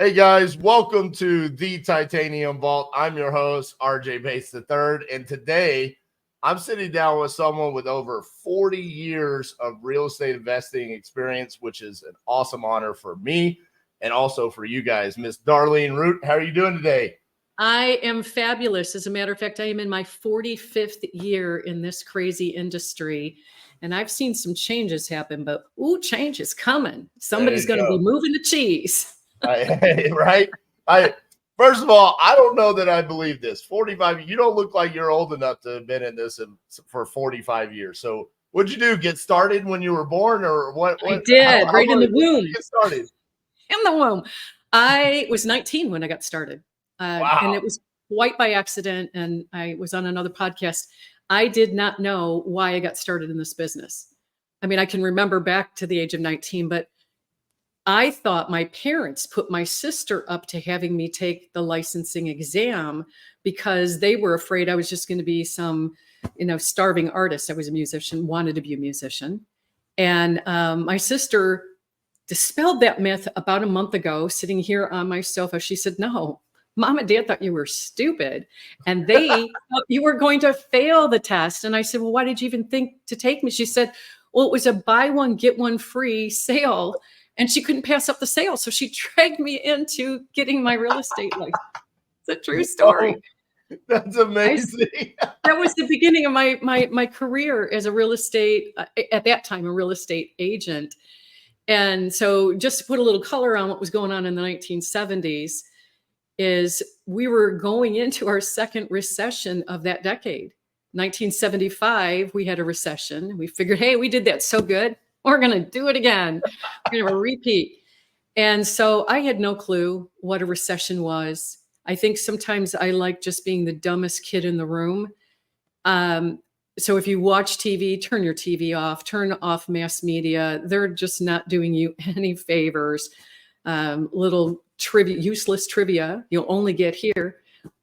Hey guys, welcome to the Titanium Vault. I'm your host, RJ Bates III, and today I'm sitting down with someone with over 40 years of real estate investing experience, which is an awesome honor for me and also for you guys. Miss Darlene Root, how are you doing today? I am fabulous. As a matter of fact, I am in my 45th year in this crazy industry, and I've seen some changes happen, but change is coming. Somebody's going to be moving the cheese. Right? First of all, I don't know that I believe this. 45, you don't look like you're old enough to have been in this for 45 years. So what'd you do? Get started when you were born or what? I did, right in the womb. Get started. In the womb. I was 19 when I got started. Wow. And it was quite by accident. And I was on another podcast. I did not know why I got started in this business. I mean, I can remember back to the age of 19, but I thought my parents put my sister up to having me take the licensing exam because they were afraid I was just going to be some, starving artist. I was a musician, wanted to be a musician. And my sister dispelled that myth about a month ago, sitting here on my sofa. She said, "No, Mom and Dad thought you were stupid and they thought you were going to fail the test." And I said, "Well, why did you even think to take me?" She said, "Well, it was a buy one, get one free sale." And she couldn't pass up the sale. So she dragged me into getting my real estate license. It's a true story. Oh, that's amazing. That was the beginning of my career as a real estate, at that time, a real estate agent. And so just to put a little color on what was going on in the 1970s is we were going into our second recession of that decade. 1975, we had a recession. We figured, hey, we did that so good. We're going to do it again. We're going to repeat. And so I had no clue what a recession was. I think sometimes I like just being the dumbest kid in the room. So if you watch TV, turn your TV off, turn off mass media. They're just not doing you any favors. Little trivia, useless trivia you'll only get here.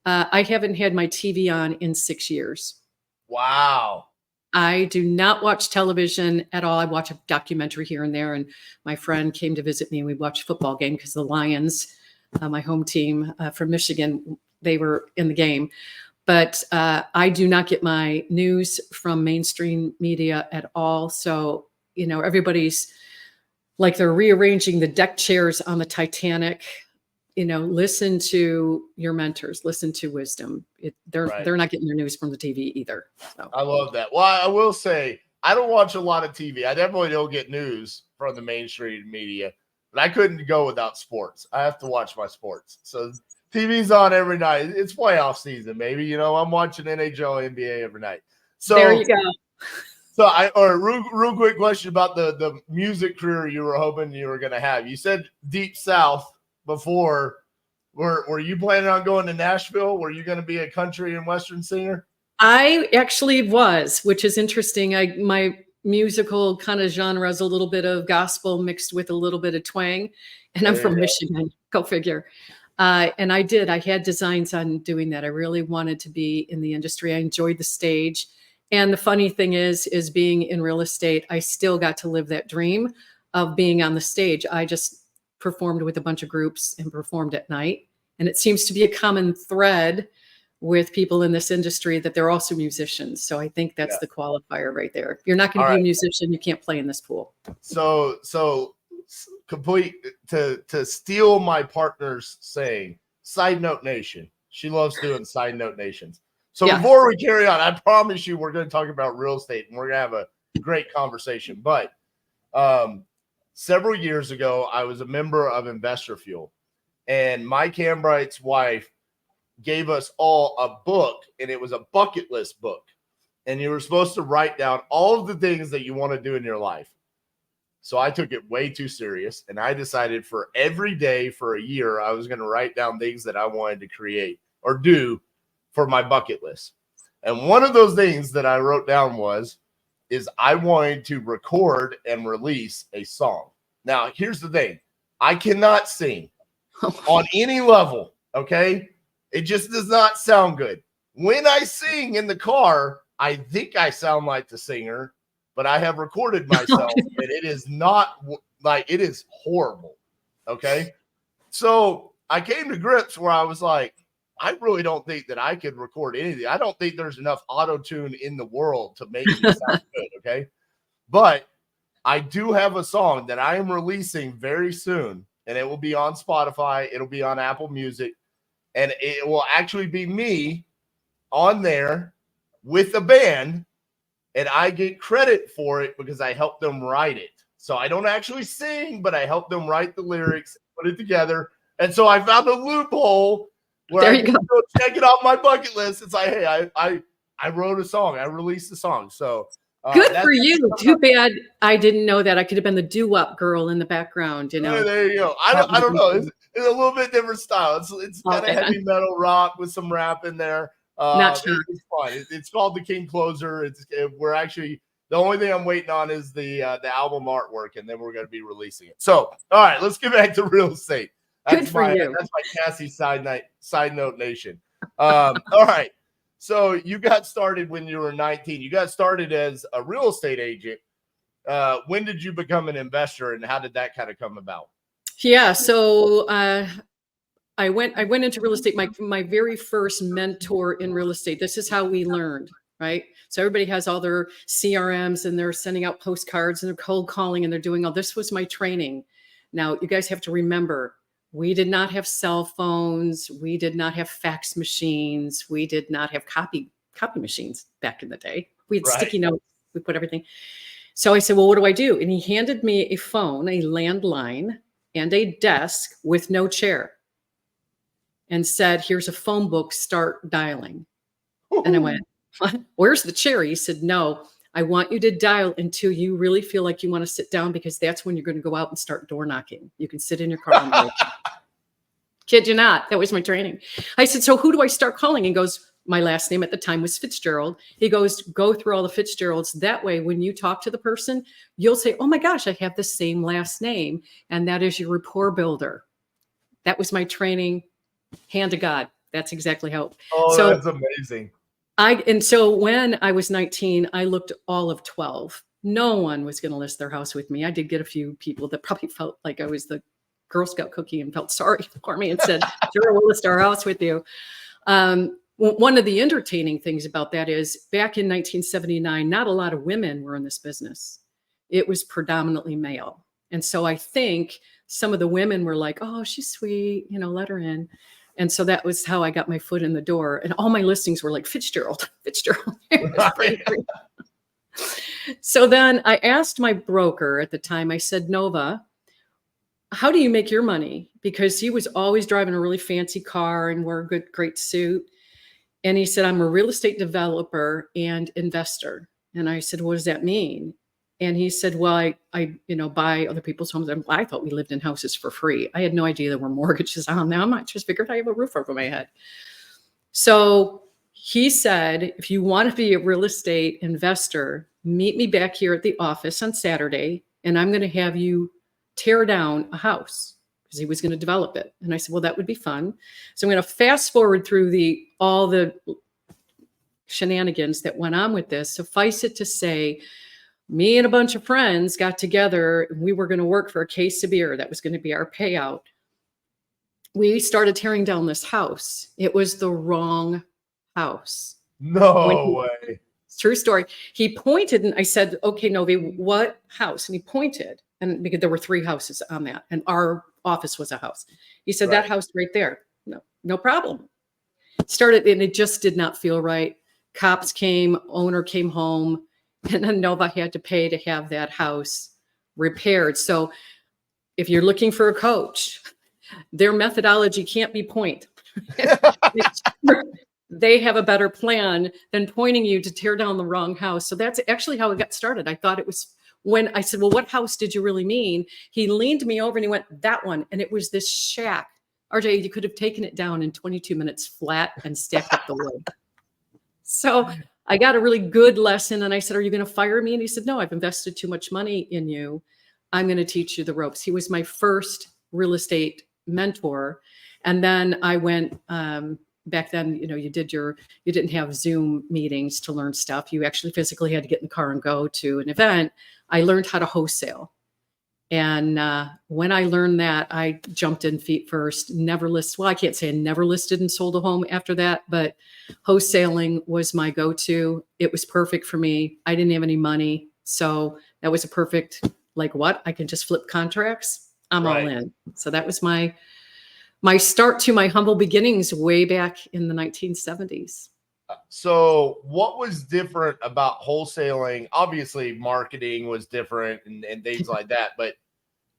I haven't had my TV on in 6 years. Wow. I do not watch television at all. I watch a documentary here and there. And my friend came to visit me and we watched a football game because the Lions, my home team from Michigan, they were in the game. But I do not get my news from mainstream media at all. So, everybody's like they're rearranging the deck chairs on the Titanic. Listen to your mentors, listen to wisdom. They're not getting their news from the TV either. So. I love that. Well, I will say I don't watch a lot of TV. I definitely don't get news from the mainstream media, but I couldn't go without sports. I have to watch my sports. So TV's on every night. It's playoff season, maybe. I'm watching NHL, NBA every night. So there you go. So real quick question about the music career you were hoping you were going to have. You said Deep South before. Were you planning on going to Nashville? Were you going to be a country and Western singer? I actually was, which is interesting. My musical kind of genre is a little bit of gospel mixed with a little bit of twang. And I'm from Michigan, go figure. And I had designs on doing that. I really wanted to be in the industry. I enjoyed the stage. And the funny thing is being in real estate, I still got to live that dream of being on the stage. I just performed with a bunch of groups and performed at night. And it seems to be a common thread with people in this industry that they're also musicians. So I think that's the qualifier right there. If you're not going to be a musician, you can't play in this pool. So complete to steal my partner's saying, Side Note Nation. She loves doing Side Note Nations. So before we carry on, I promise you we're going to talk about real estate and we're going to have a great conversation. But several years ago, I was a member of Investor Fuel, and Mike Hambright's wife gave us all a book, and it was a bucket list book. And you were supposed to write down all of the things that you want to do in your life. So I took it way too serious, and I decided for every day for a year, I was going to write down things that I wanted to create or do for my bucket list. And one of those things that I wrote down is I wanted to record and release a song. Now, here's the thing. I cannot sing on any level, okay? It just does not sound good. When I sing in the car, I think I sound like the singer, but I have recorded myself, and it is not like, it is horrible, okay? So I came to grips where I was like, I really don't think that I could record anything. I don't think there's enough auto-tune in the world to make me sound good, okay? But I do have a song that I am releasing very soon, and it will be on Spotify. It'll be on Apple Music, and it will actually be me on there with a band, and I get credit for it because I helped them write it. So I don't actually sing, but I helped them write the lyrics, put it together. And so I found a loophole where I can go check it off my bucket list. It's like, hey, I wrote a song. I released a song. So good for you. Too bad I didn't know that. I could have been the doo-wop girl in the background, you know. Yeah, there you go. I don't know. It's a little bit different style. It's kind of heavy metal rock with some rap in there. Not sure. It's fun. It's called The King Closer. We're actually, the only thing I'm waiting on is the album artwork, and then we're going to be releasing it. So, all right, let's get back to real estate. Good for you. That's my Cassie side note nation. All right. So you got started when you were 19. You got started as a real estate agent. When did you become an investor, and how did that kind of come about? Yeah. So I went into real estate. My very first mentor in real estate. This is how we learned, right? So everybody has all their CRMs, and they're sending out postcards, and they're cold calling, and they're doing all this. Was my training. Now you guys have to remember, we did not have cell phones. We did not have fax machines. We did not have copy machines back in the day. We had sticky notes. We put everything. So I said, well, what do I do? And he handed me a phone, a landline, and a desk with no chair, and said, here's a phone book, start dialing. Ooh. And I went, where's the chair? He said, no, I want you to dial until you really feel like you want to sit down, because that's when you're going to go out and start door knocking. You can sit in your car and wait. Kid you not. That was my training. I said, so who do I start calling? And goes, my last name at the time was Fitzgerald. He goes, go through all the Fitzgeralds. That way, when you talk to the person, you'll say, oh my gosh, I have the same last name. And that is your rapport builder. That was my training. Hand to God. That's exactly how. Oh, so that's amazing. And so when I was 19, I looked all of 12. No one was going to list their house with me. I did get a few people that probably felt like I was the Girl Scout cookie and felt sorry for me and said, sure, we'll list our house with you. One of the entertaining things about that is back in 1979, not a lot of women were in this business. It was predominantly male. And so I think some of the women were like, oh, she's sweet, let her in. And so that was how I got my foot in the door. And all my listings were like Fitzgerald. So then I asked my broker at the time, I said, Nova, how do you make your money? Because he was always driving a really fancy car and wore a great suit. And he said, I'm a real estate developer and investor. And I said, what does that mean? And he said, well, I buy other people's homes. And I thought we lived in houses for free. I had no idea there were mortgages on them. I just figured I have a roof over my head. So he said, if you want to be a real estate investor, meet me back here at the office on Saturday, and I'm going to have you tear down a house, because he was going to develop it. And I said, well, that would be fun. So I'm going to fast forward through all the shenanigans that went on with this. Suffice it to say, me and a bunch of friends got together, and we were going to work for a case of beer. That was going to be our payout. We started tearing down this house. It was the wrong house. No way. True story. He pointed, and I said, okay, Novi, what house? And he pointed, and because there were 3 houses on that, and our office was a house. He said, that house right there. No problem. Started, and it just did not feel right. Cops came, owner came home, and then Nova had to pay to have that house repaired. So if you're looking for a coach, their methodology can't be point. They have a better plan than pointing you to tear down the wrong house. So that's actually how it got started. I thought it was, when I said, well, what house did you really mean? He leaned me over and he went, that one. And it was this shack. RJ, you could have taken it down in 22 minutes flat and stacked up the wood. So I got a really good lesson. And I said, are you going to fire me? And he said, no, I've invested too much money in you. I'm going to teach you the ropes. He was my first real estate mentor. And then I went, back then, you didn't have Zoom meetings to learn stuff. You actually physically had to get in the car and go to an event. I learned how to wholesale. And when I learned that, I jumped in feet first. Never list. Well, I can't say I never listed and sold a home after that, but wholesaling was my go-to. It was perfect for me. I didn't have any money, so that was a perfect, like, what? I can just flip contracts. I'm all in. So that was my start to my humble beginnings way back in the 1970s. So what was different about wholesaling? Obviously, marketing was different and things like that, but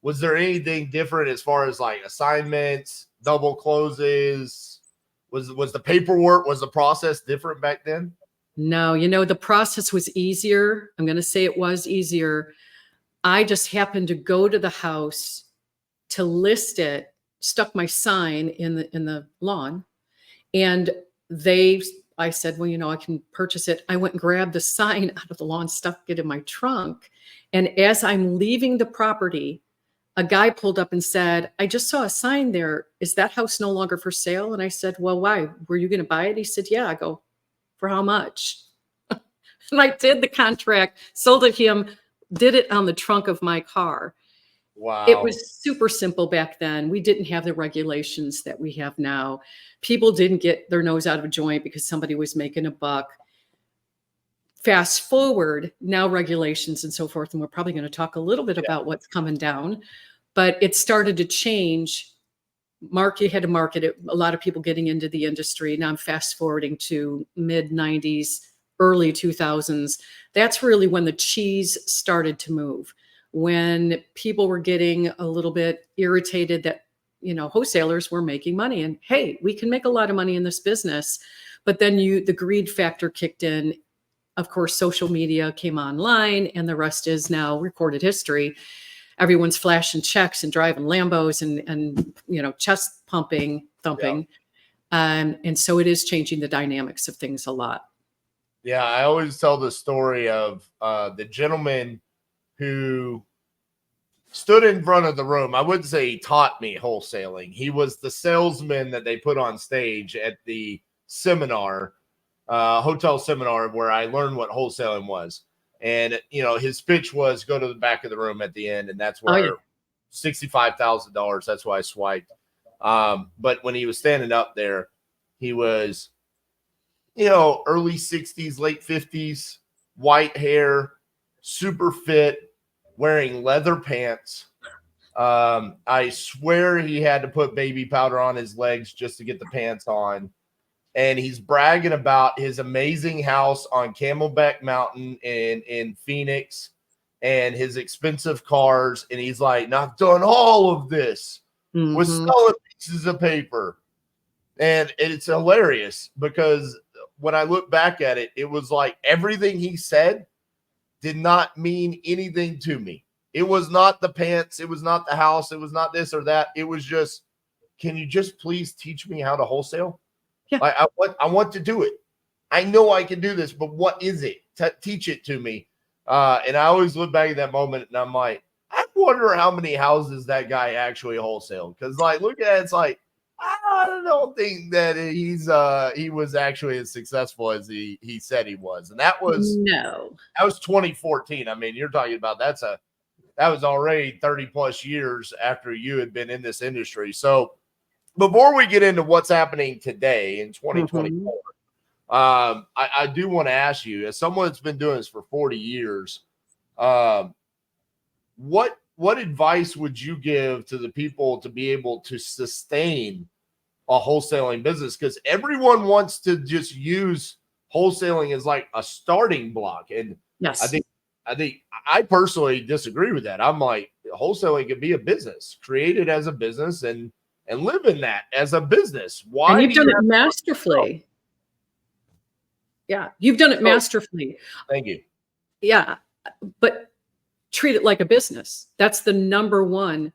was there anything different as far as like assignments, double closes? Was the paperwork, was the process different back then? No, the process was easier. I'm going to say it was easier. I just happened to go to the house to list it, stuck my sign in the lawn, and I said, well, I can purchase it. I went and grabbed the sign out of the lawn, stuck it in my trunk. And as I'm leaving the property, a guy pulled up and said, I just saw a sign there. Is that house no longer for sale? And I said, well, why? Were you going to buy it? He said, yeah. I go, for how much? And I did the contract, sold it to him, did it on the trunk of my car. Wow. It was super simple back then. We didn't have the regulations that we have now. People didn't get their nose out of a joint because somebody was making a buck. Fast forward, now regulations and so forth, and we're probably going to talk a little bit about what's coming down, but it started to change. You had to market it. A lot of people getting into the industry. Now I'm fast forwarding to mid 90s, early 2000s. That's really when the cheese started to move. When people were getting a little bit irritated that, wholesalers were making money and, hey, we can make a lot of money in this business. But then the greed factor kicked in. Of course, social media came online and the rest is now recorded history. Everyone's flashing checks and driving Lambos and chest thumping. And so it is changing the dynamics of things a lot. Yeah, I always tell the story of the gentleman who stood in front of the room. I wouldn't say he taught me wholesaling. He was the salesman that they put on stage at the seminar, hotel seminar, where I learned what wholesaling was. And, his pitch was go to the back of the room at the end. And that's where $65,000, that's why I swiped. But when he was standing up there, he was, early 60s, late 50s, white hair, super fit, wearing leather pants. I swear he had to put baby powder on his legs just to get the pants on. And he's bragging about his amazing house on Camelback Mountain in Phoenix and his expensive cars. And he's like, "Now I've done all of this with selling pieces of paper." And it's hilarious because when I look back at it, it was like everything he said did not mean anything to me. It was not the pants. It was not the house. It was not this or that. It was just, can you just please teach me how to wholesale? Yeah. I want to do it. I know I can do this, but what is it? Teach it to me. And I always look back at that moment and I'm like, I wonder how many houses that guy actually wholesaled. Because look at it, it's like, I don't think that he was actually as successful as he said he was. And that was 2014. I mean, you're talking about that was already 30 plus years after you had been in this industry. So before we get into what's happening today in 2024, I do want to ask you, as someone that's been doing this for 40 years, what advice would you give to the people to be able to sustain a wholesaling business? Because everyone wants to just use wholesaling as like a starting block. And yes, I think I personally disagree with that. I'm like, wholesaling can be a business, create it as a business and live in that as a business. Why? And you've done it masterfully. Yeah, you've done it masterfully. Thank you. Yeah, but treat it like a business. That's the number one.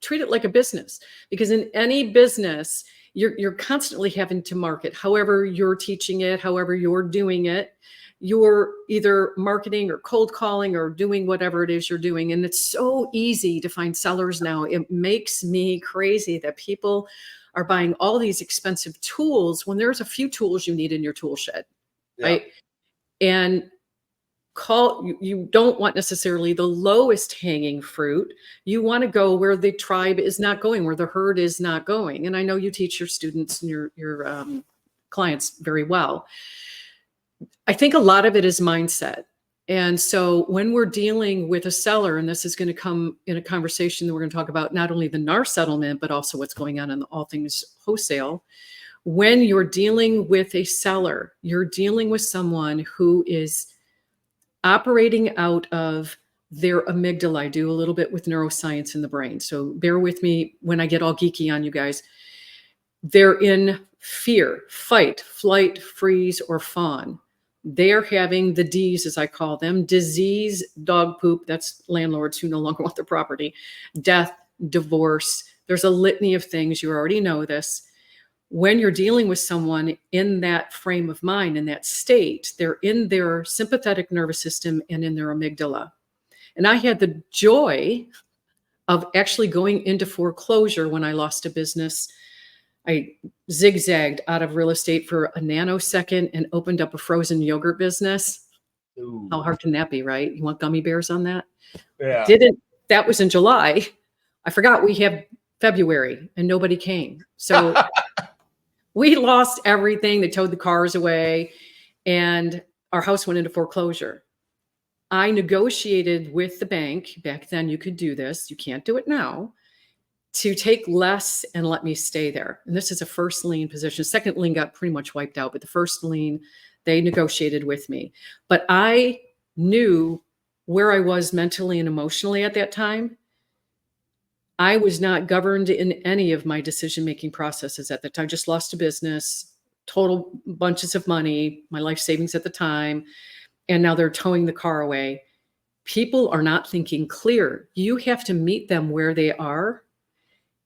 Treat it like a business, because in any business, you're constantly having to market. However you're teaching it, however you're doing it, you're either marketing or cold calling or doing whatever it is you're doing. And it's so easy to find sellers now. It makes me crazy that people are buying all these expensive tools when there's a few tools you need in your tool shed, right? And you don't want necessarily the lowest hanging fruit. You want to go where the tribe is not going, where the herd is not going. And I know you teach your students and your clients very well. I think a lot of it is mindset. And so when we're dealing with a seller, and this is going to come in a conversation that we're going to talk about not only the NAR settlement, but also what's going on in all things wholesale. When you're dealing with a seller, you're dealing with someone who is operating out of their amygdala. I do a little bit with neuroscience in the brain. So bear with me when I get all geeky on you guys. They're in fear, fight, flight, freeze, or fawn. They're having the D's, as I call them: disease, dog poop, that's landlords who no longer want their property, death, divorce. There's a litany of things. You already know this. When you're dealing with someone in that frame of mind, in that state, they're in their sympathetic nervous system and in their amygdala. And I had the joy of actually going into foreclosure when I lost a business. I zigzagged out of real estate for a nanosecond and opened up a frozen yogurt business. Ooh. How hard can that be, right? You want gummy bears on that? Yeah. That was in July. I forgot we have February and nobody came. So we lost everything. They towed the cars away and our house went into foreclosure. I negotiated with the bank. Back then you could do this. You can't do it now. To take less and let me stay there. And this is a first lien position. Second lien got pretty much wiped out, but the first lien, they negotiated with me. But I knew where I was mentally and emotionally at that time. I was not governed in any of my decision-making processes at the time. Just lost a business, total bunches of money, my life savings at the time, and now they're towing the car away. People are not thinking clear. You have to meet them where they are.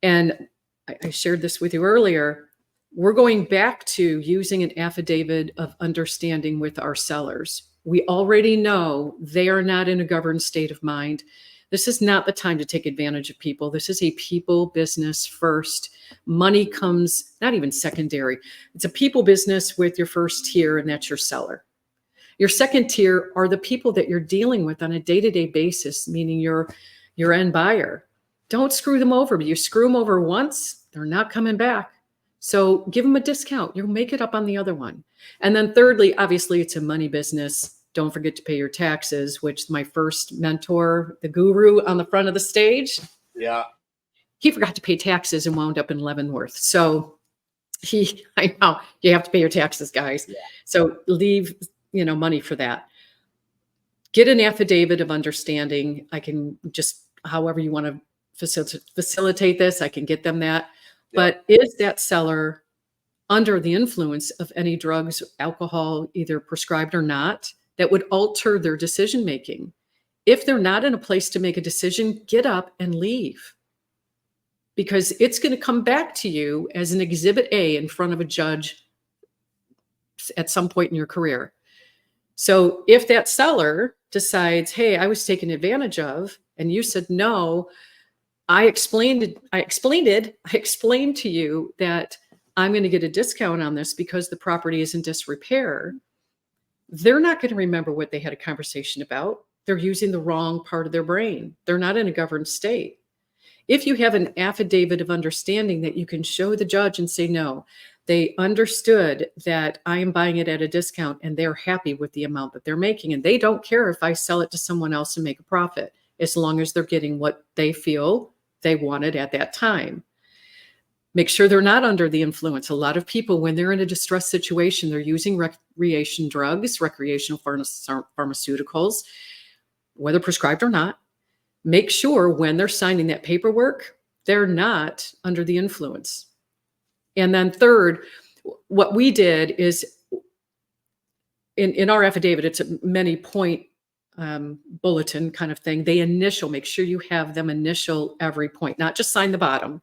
And I shared this with you earlier. We're going back to using an affidavit of understanding with our sellers. We already know they are not in a governed state of mind. This is not the time to take advantage of people. This is a people business first. Money comes not even secondary. It's a people business with your first tier, and that's your seller. Your second tier are the people that you're dealing with on a day-to-day basis, meaning your end buyer. Don't screw them over. You screw them over once, they're not coming back. So give them a discount. You'll make it up on the other one. And then thirdly, obviously, it's a money business. Don't forget to pay your taxes, which my first mentor, the guru on the front of the stage, he forgot to pay taxes and wound up in Leavenworth. So I know you have to pay your taxes, guys. Yeah. So leave, money for that. Get an affidavit of understanding. I can just, however you want to facilitate this, I can get them that. Yeah. But is that seller under the influence of any drugs, alcohol, either prescribed or not, that would alter their decision making? If they're not in a place to make a decision, get up and leave, because it's going to come back to you as an exhibit A in front of a judge at some point in your career. So if that seller decides, hey, I was taken advantage of, and you said no, I explained to you that I'm going to get a discount on this because the property is in disrepair. They're not going to remember what they had a conversation about. They're using the wrong part of their brain. They're not in a governed state. If you have an affidavit of understanding that you can show the judge and say, no, they understood that I am buying it at a discount and they're happy with the amount that they're making. And they don't care if I sell it to someone else and make a profit, as long as they're getting what they feel they wanted at that time. Make sure they're not under the influence. A lot of people, when they're in a distressed situation, they're using recreation drugs, recreational pharmaceuticals, whether prescribed or not. Make sure when they're signing that paperwork, they're not under the influence. And then third, what we did is in our affidavit, it's a many point bulletin kind of thing. They make sure you have them initial every point, not just sign the bottom,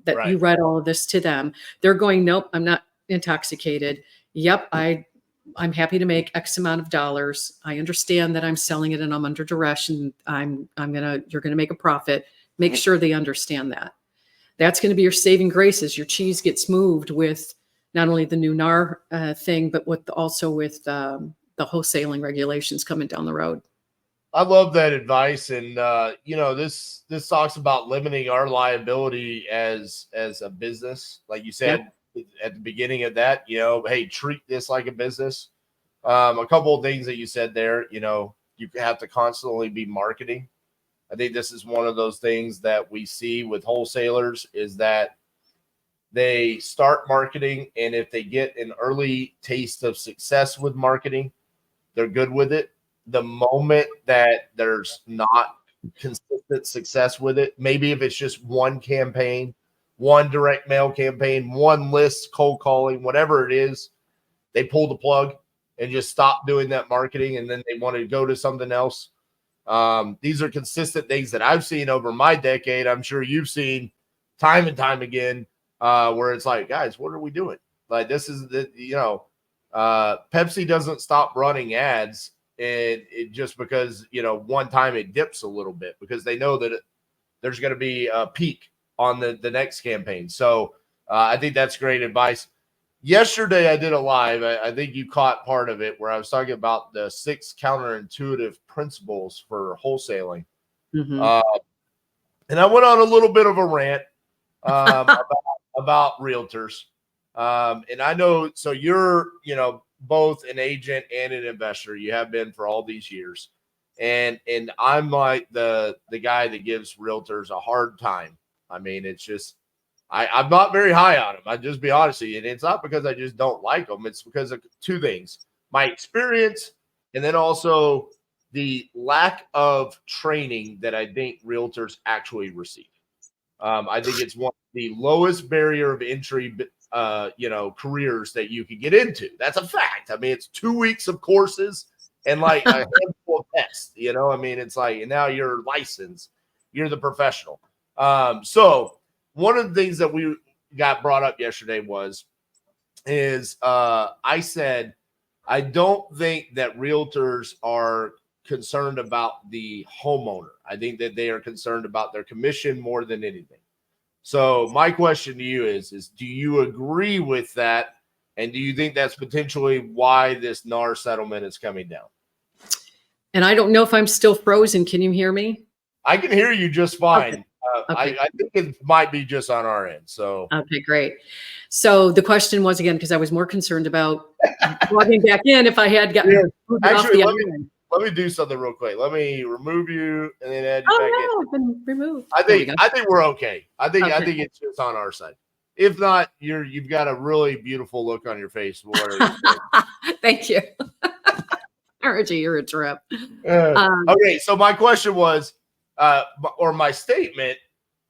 that right. You read all of this to them. They're going, nope, I'm not intoxicated. Yep, I'm happy to make X amount of dollars. I understand that I'm selling it and I'm under duress and you're gonna make a profit. Make sure they understand that. That's going to be your saving grace as your cheese gets moved with not only the new NAR thing, but also with the wholesaling regulations coming down the road. I love that advice. And, this talks about limiting our liability as a business. Like you said at the beginning of that, hey, treat this like a business. A couple of things that you said there, you have to constantly be marketing. I think this is one of those things that we see with wholesalers is that they start marketing, and if they get an early taste of success with marketing, they're good with it. The moment that there's not consistent success with it, maybe if it's just one campaign, one direct mail campaign, one list, cold calling, whatever it is, they pull the plug and just stop doing that marketing, and then they want to go to something else. These are consistent things that I've seen over my decade. I'm sure you've seen time and time again, where it's like, guys, what are we doing? Like, this is Pepsi doesn't stop running ads, and it just because, one time it dips a little bit because they know that there's going to be a peak on the next campaign. So I think that's great advice. Yesterday, I did a live. I think you caught part of it where I was talking about the 6 counterintuitive principles for wholesaling. Mm-hmm. And I went on a little bit of a rant about realtors. And I know, so you're, both an agent and an investor. You have been for all these years. And I'm like the guy that gives realtors a hard time. I mean, it's just, I'm not very high on them. I'll just be honest with you. And it's not because I just don't like them. It's because of 2 things: my experience, and then also the lack of training that I think realtors actually receive. I think it's one of the lowest barrier of entry, careers that you can get into. That's a fact. I mean, it's 2 weeks of courses and like a handful of tests, I mean, it's like, and now you're licensed, you're the professional. So one of the things that we got brought up yesterday I said, I don't think that realtors are concerned about the homeowner. I think that they are concerned about their commission more than anything. So my question to you is do you agree with that? And do you think that's potentially why this NAR settlement is coming down? And I don't know if I'm still frozen. Can you hear me? I can hear you just fine. Okay. Okay. I think it might be just on our end. So okay, great. So the question was, again, because I was more concerned about logging back in if I had gotten actually, let me do something real quick. Let me remove you and then add you back in. I've been removed. I think we're okay. I think it's just on our side. If not, you've got a really beautiful look on your face. Thank you. RG, you're a trip. Okay, so my question was, or my statement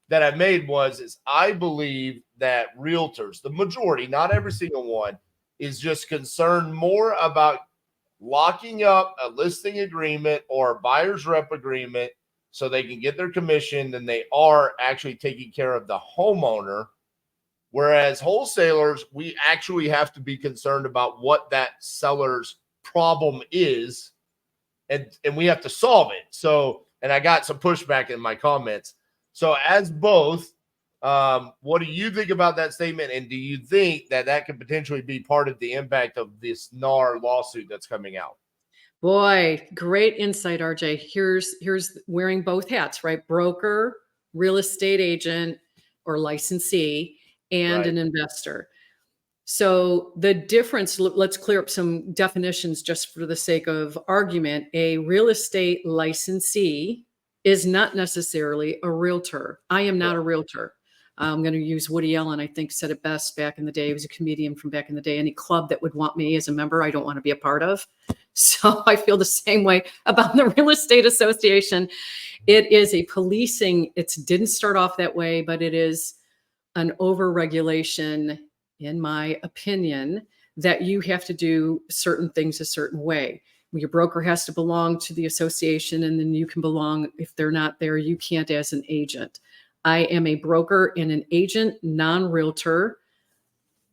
that I made is I believe that realtors, the majority, not every single one, is just concerned more about locking up a listing agreement or a buyer's rep agreement so they can get their commission than they are actually taking care of the homeowner. Whereas wholesalers, we actually have to be concerned about what that seller's problem is, and we have to solve it. So, and I got some pushback in my comments. So as both, what do you think about that statement? And do you think that could potentially be part of the impact of this NAR lawsuit that's coming out? Boy, great insight, RJ. Here's wearing both hats, right? Broker, real estate agent, or licensee, and an investor. So the difference, let's clear up some definitions just for the sake of argument. A real estate licensee is not necessarily a realtor. I am not a realtor. I'm going to use Woody Allen, I think, said it best back in the day. He was a comedian from back in the day. Any club that would want me as a member, I don't want to be a part of. So I feel the same way about the real estate association. It is a policing. It didn't start off that way, but it is an overregulation, in my opinion, that you have to do certain things a certain way. Your broker has to belong to the association, and then you can belong. If they're not there, you can't as an agent. I am a broker and an agent, non-realtor.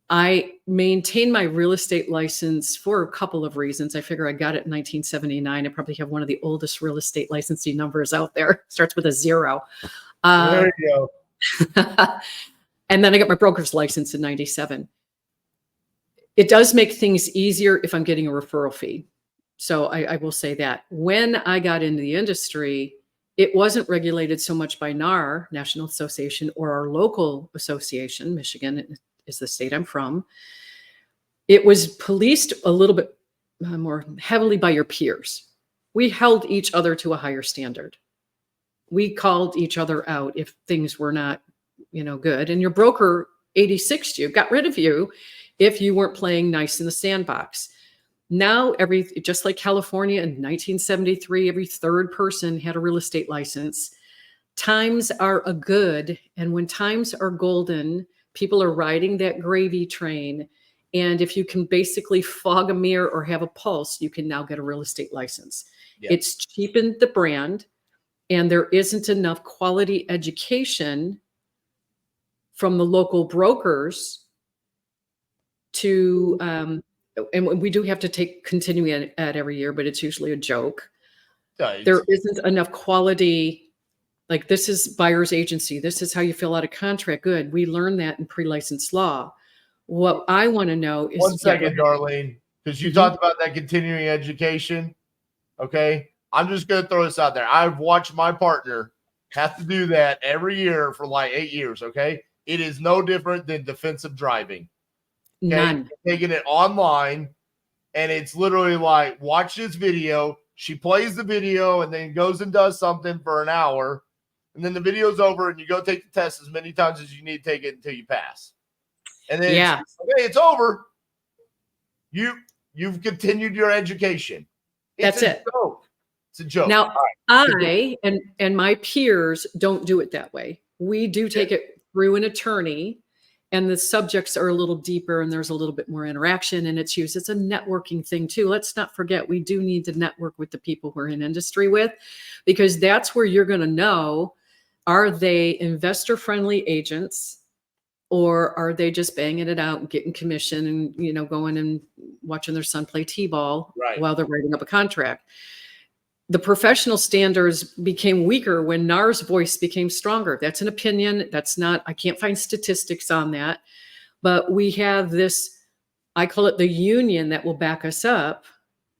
I maintain my real estate license for a couple of reasons. I figure I got it in 1979. I probably have one of the oldest real estate licensing numbers out there. Starts with a 0. There you go. And then I got my broker's license in 97. It does make things easier if I'm getting a referral fee. So I will say that when I got into the industry, it wasn't regulated so much by NAR, National Association, or our local association. Michigan is the state I'm from. It was policed a little bit more heavily by your peers. We held each other to a higher standard. We called each other out if things were not, good. And your broker 86'd you, got rid of you if you weren't playing nice in the sandbox. Now, just like California in 1973, every third person had a real estate license. Times are a good, and when times are golden, people are riding that gravy train. And if you can basically fog a mirror or have a pulse, you can now get a real estate license. Yep. It's cheapened the brand, and there isn't enough quality education from the local brokers to, and we do have to take continuing ed every year, but it's usually a joke. There isn't enough quality. Like, this is buyer's agency. This is how you fill out a contract. Good. We learned that in pre-licensed law. What I want to know is— one second, Darlene, because you talked about that continuing education. Okay. I'm just going to throw this out there. I've watched my partner have to do that every year for like 8 years. Okay. It is no different than defensive driving. Okay? None. Taking it online, and it's literally like, watch this video. She plays the video and then goes and does something for an hour. And then the video's over, and you go take the test as many times as you need to take it until you pass. And then it's over. You've continued your education. That's it. Joke. It's a joke. Now, I and my peers don't do it that way. We do take it through an attorney, and the subjects are a little deeper, and there's a little bit more interaction, and it's used. It's a networking thing too. Let's not forget, we do need to network with the people we're in industry with, because that's where you're going to know, are they investor-friendly agents, or are they just banging it out and getting commission and, going and watching their son play t-ball while they're writing up a contract? The professional standards became weaker when NAR's voice became stronger. That's an opinion. That's not— I can't find statistics on that, but we have this— I call it the union that will back us up,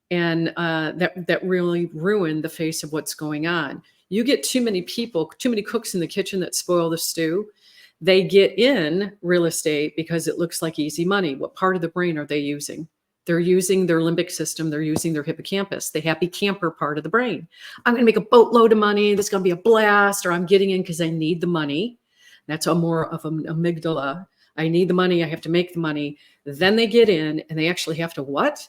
and that really ruined the face of what's going on. You get too many people, too many cooks in the kitchen that spoil the stew. They get in real estate because it looks like easy money. What part of the brain are they using? They're using their limbic system. They're using their hippocampus, the happy camper part of the brain. I'm going to make a boatload of money. This is going to be a blast. Or I'm getting in because I need the money. That's more of an amygdala. I need the money. I have to make the money. Then they get in and they actually have to what?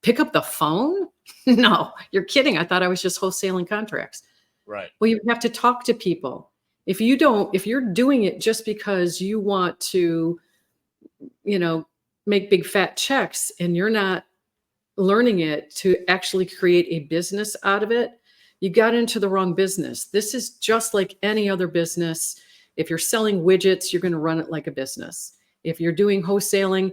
Pick up the phone? No, you're kidding. I thought I was just wholesaling contracts. Right. Well, you have to talk to people. If you're doing it just because you want to, make big fat checks, and you're not learning it to actually create a business out of it, you got into the wrong business. This is just like any other business. If you're selling widgets, you're going to run it like a business. If you're doing wholesaling,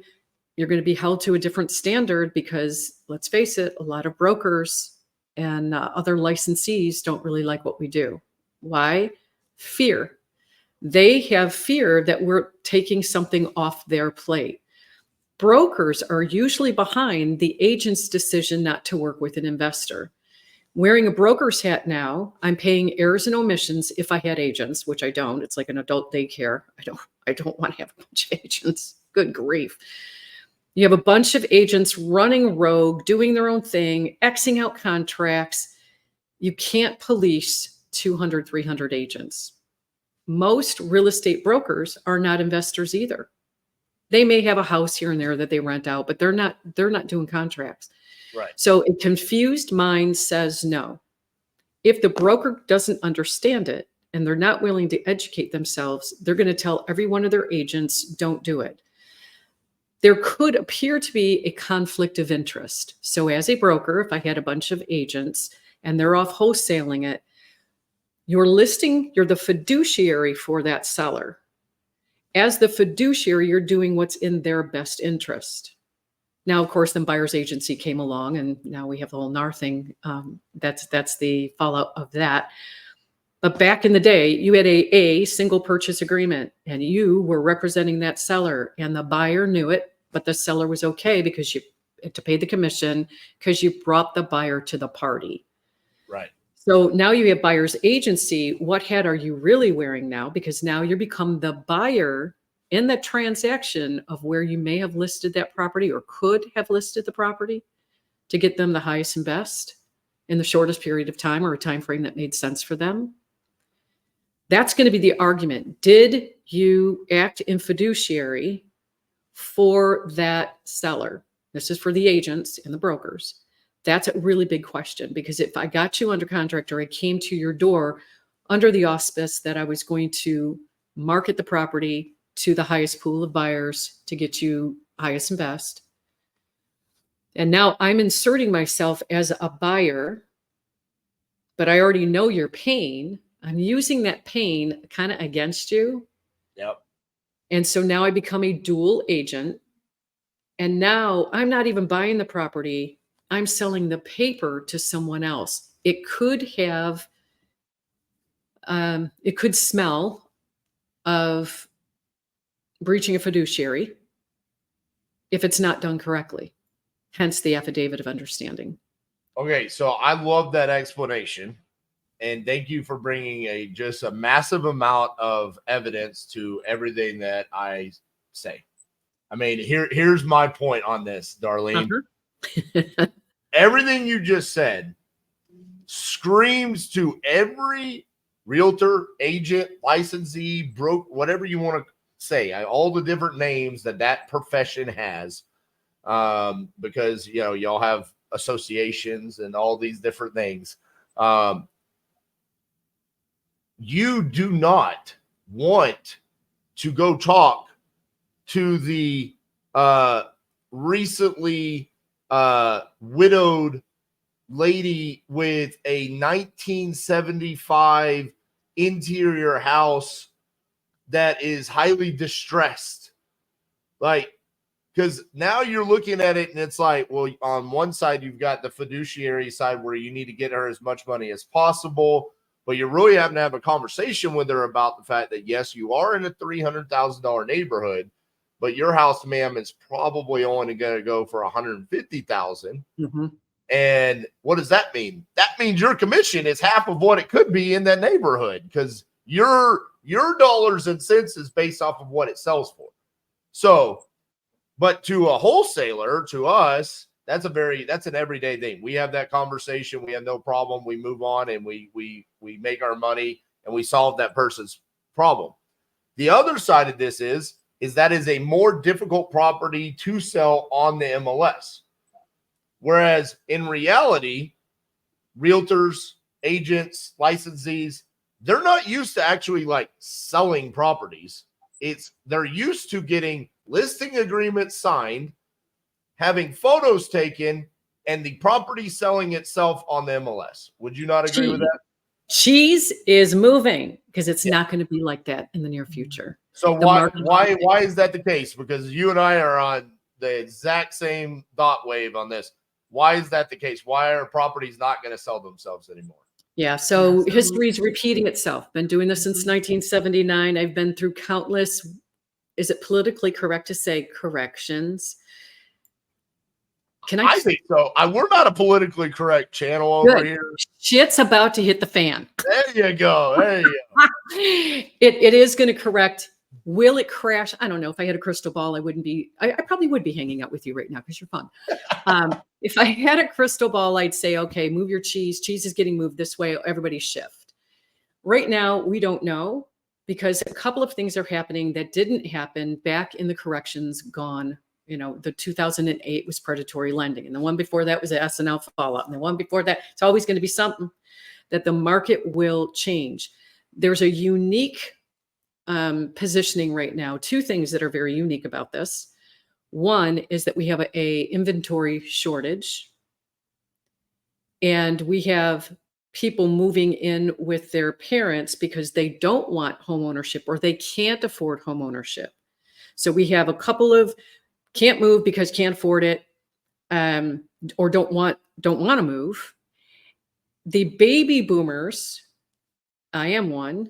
you're going to be held to a different standard, because let's face it, a lot of brokers and other licensees don't really like what we do. Why? Fear. They have fear that we're taking something off their plate. Brokers are usually behind the agent's decision not to work with an investor. Wearing a broker's hat now, I'm paying errors and omissions if I had agents, which I don't. It's like an adult daycare. I don't want to have a bunch of agents. Good grief. You have a bunch of agents running rogue, doing their own thing, Xing out contracts. You can't police 200, 300 agents. Most real estate brokers are not investors either. They may have a house here and there that they rent out, but they're not doing contracts. Right. So a confused mind says no. If the broker doesn't understand it and they're not willing to educate themselves, they're going to tell every one of their agents, don't do it. There could appear to be a conflict of interest. So as a broker, if I had a bunch of agents and they're off wholesaling it, you're the fiduciary for that seller. As the fiduciary, you're doing what's in their best interest. Now, of course, then buyer's agency came along, and now we have the whole NAR thing. That's the fallout of that. But back in the day, you had a single purchase agreement, and you were representing that seller, and the buyer knew it, but the seller was okay because to pay the commission because you brought the buyer to the party. Right. So now you have buyer's agency. What hat are you really wearing now? Because now you become the buyer in the transaction of where you may have listed that property or could have listed the property to get them the highest and best in the shortest period of time or a time frame that made sense for them. That's going to be the argument. Did you act in fiduciary for that seller? This is for the agents and the brokers. That's a really big question, because if I got you under contract or I came to your door under the auspice that I was going to market the property to the highest pool of buyers to get you highest and best, and now I'm inserting myself as a buyer, but I already know your pain. I'm using that pain kind of against you. Yep. And so now I become a dual agent. And now I'm not even buying the property. I'm selling the paper to someone else. It could have, it could smell of breaching a fiduciary if it's not done correctly. Hence the affidavit of understanding. Okay, so I love that explanation. And thank you for bringing just a massive amount of evidence to everything that I say. I mean, here's my point on this, Darlene. Uh-huh. Everything you just said screams to every realtor, agent, licensee, broker, whatever you want to say, all the different names that profession has, because, you know, y'all have associations and all these different things. You do not want to go talk to the recently widowed lady with a 1975 interior house that is highly distressed. Like, because now you're looking at it and it's like, well, on one side, you've got the fiduciary side where you need to get her as much money as possible, but you're really having to have a conversation with her about the fact that, yes, you are in a $300,000 neighborhood, but your house, ma'am, is probably only going to go for $150,000. Mm-hmm. And what does that mean? That means your commission is half of what it could be in that neighborhood, because your dollars and cents is based off of what it sells for. So, but to a wholesaler, to us, that's an everyday thing. We have that conversation. We have no problem. We move on and we make our money and we solve that person's problem. The other side of this is that is a more difficult property to sell on the MLS. Whereas in reality, realtors, agents, licensees, they're not used to actually like selling properties. They're used to getting listing agreements signed, having photos taken, and the property selling itself on the MLS. Would you not agree with that? Cheese is moving, because it's not going to be like that in the near future. So why is that the case? Because you and I are on the exact same thought wave on this. Why is that the case? Why are properties not going to sell themselves anymore? Yeah, so history is repeating itself. Been doing this since 1979. I've been through countless, is it politically correct to say corrections? I think so. We're not a politically correct channel over here. Shit's about to hit the fan. There you go. There you go. It is going to correct. Will it crash? I don't know. If I had a crystal ball, I probably would be hanging out with you right now because you're fun. If I had a crystal ball, I'd say, okay, move your cheese. Cheese is getting moved this way. Everybody shift. Right now, we don't know, because a couple of things are happening that didn't happen back in the corrections gone. You know, the 2008 was predatory lending, and the one before that was the S&L fallout, and the one before that, it's always going to be something that the market will change. There's a unique positioning right now. Two things that are very unique about this. One is that we have a inventory shortage, and we have people moving in with their parents because they don't want home ownership or they can't afford home ownership. So we have a couple of can't move because can't afford it, or don't want to move. The baby boomers, I am one,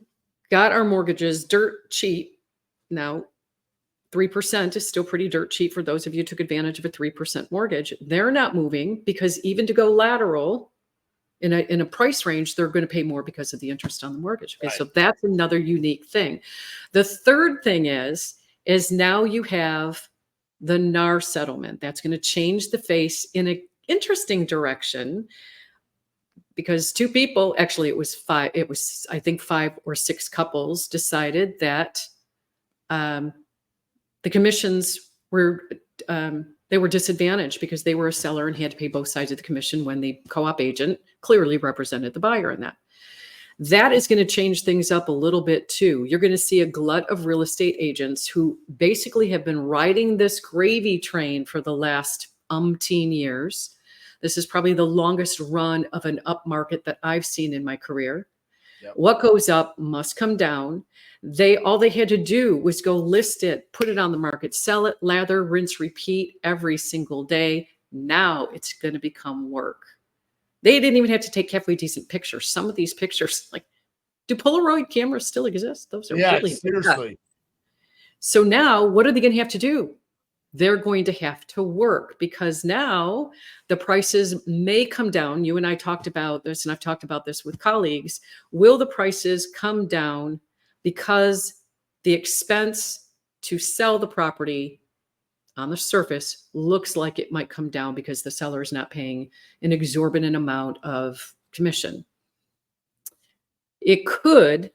got our mortgages dirt cheap. Now, 3% is still pretty dirt cheap for those of you who took advantage of a 3% mortgage. They're not moving because even to go lateral in a price range, they're going to pay more because of the interest on the mortgage. Okay, so that's another unique thing. The third thing is now you have the NAR settlement. That's going to change the face in an interesting direction, because two people, actually it was I think 5 or 6 couples decided that the commissions were they were disadvantaged because they were a seller and had to pay both sides of the commission when the co-op agent clearly represented the buyer in that. That is going to change things up a little bit too. You're going to see a glut of real estate agents who basically have been riding this gravy train for the last umpteen years. This is probably the longest run of an up market that I've seen in my career. Yep. What goes up must come down. All they had to do was go list it, put it on the market, sell it, lather, rinse, repeat every single day. Now it's going to become work. They didn't even have to take halfway decent pictures. Some of these pictures, like, do Polaroid cameras still exist? Those are really seriously. So now what are they going to have to do? They're going to have to work, because now the prices may come down. You and I talked about this, and I've talked about this with colleagues. Will the prices come down because the expense to sell the property on the surface looks like it might come down because the seller is not paying an exorbitant amount of commission? It could,